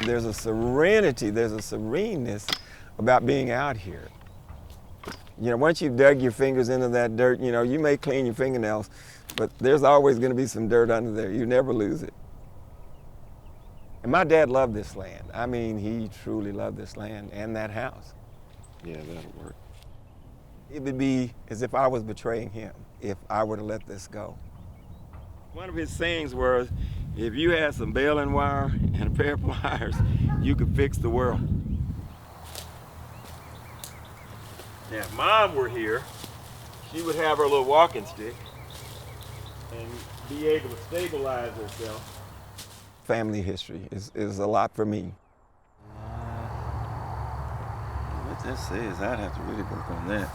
There's a serenity, there's a sereneness about being out here. You know, once you've dug your fingers into that dirt, you know, you may clean your fingernails, but there's always going to be some dirt under there. You never lose it. And my dad loved this land. I mean, he truly loved this land and that house. Yeah, that'll work. It would be as if I was betraying him if I were to let this go. One of his sayings was, if you had some baling wire and a pair of pliers, you could fix the world. Now, if Mom were here, she would have her little walking stick and be able to stabilize herself. Family history is a lot for me. What that says, I'd have to really work on that.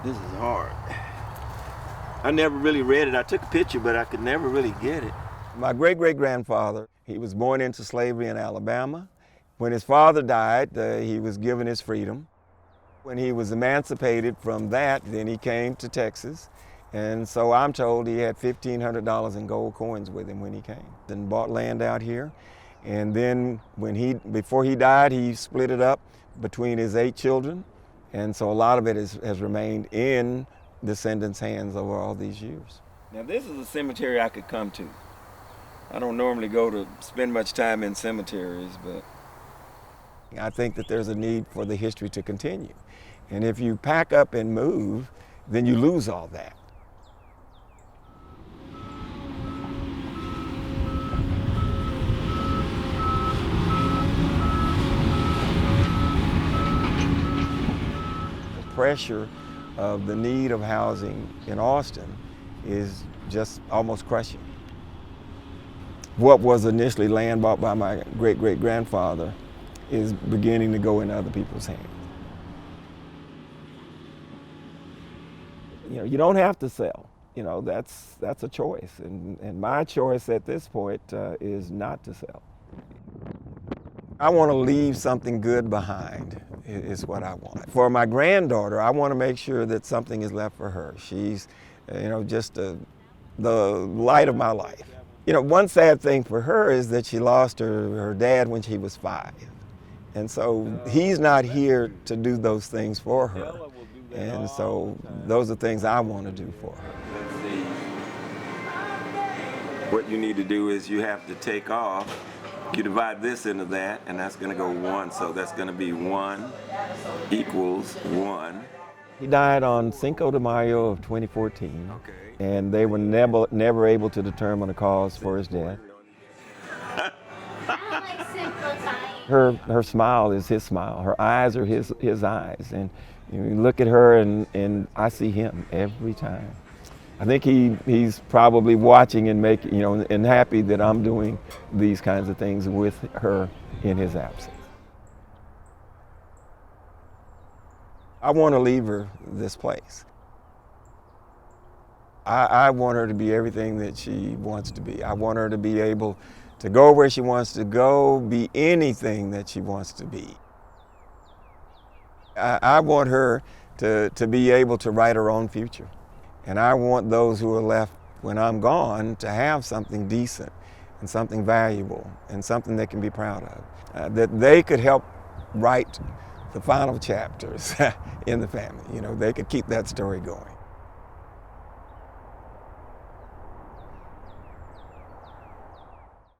This is hard. I never really read it. I took a picture, but I could never really get it. My great-great-grandfather, he was born into slavery in Alabama. When his father died, he was given his freedom. When he was emancipated from that, then he came to Texas. And so I'm told he had $1,500 in gold coins with him when he came and bought land out here. And then before he died, he split it up between his 8 children. And so a lot of it has remained in descendants' hands over all these years. Now this is a cemetery I could come to. I don't normally go to spend much time in cemeteries, but I think that there's a need for the history to continue. And if you pack up and move, then you lose all that. The pressure of the need of housing in Austin is just almost crushing. What was initially land bought by my great-great-grandfather is beginning to go into other people's hands. You know, you don't have to sell. You know, that's a choice. And my choice at this point is not to sell. I want to leave something good behind, is what I want. For my granddaughter, I want to make sure that something is left for her. She's, you know, just the light of my life. You know, one sad thing for her is that she lost her dad when she was 5. And so he's not here to do those things for her. And so those are things I want to do for her. Let's see. What you need to do is you have to take off. You divide this into that, and that's going to go 1. So that's going to be 1 equals 1. He died on Cinco de Mayo of 2014. Okay. And they were never able to determine a cause for his death. Her smile is his smile. Her eyes are his eyes. And you look at her and I see him every time. I think he's probably watching and and happy that I'm doing these kinds of things with her in his absence. I want to leave her this place. I want her to be everything that she wants to be. I want her to be able to go where she wants to go, be anything that she wants to be. I want her to be able to write her own future. And I want those who are left when I'm gone to have something decent and something valuable and something they can be proud of. That they could help write the final chapters in the family. You know, they could keep that story going.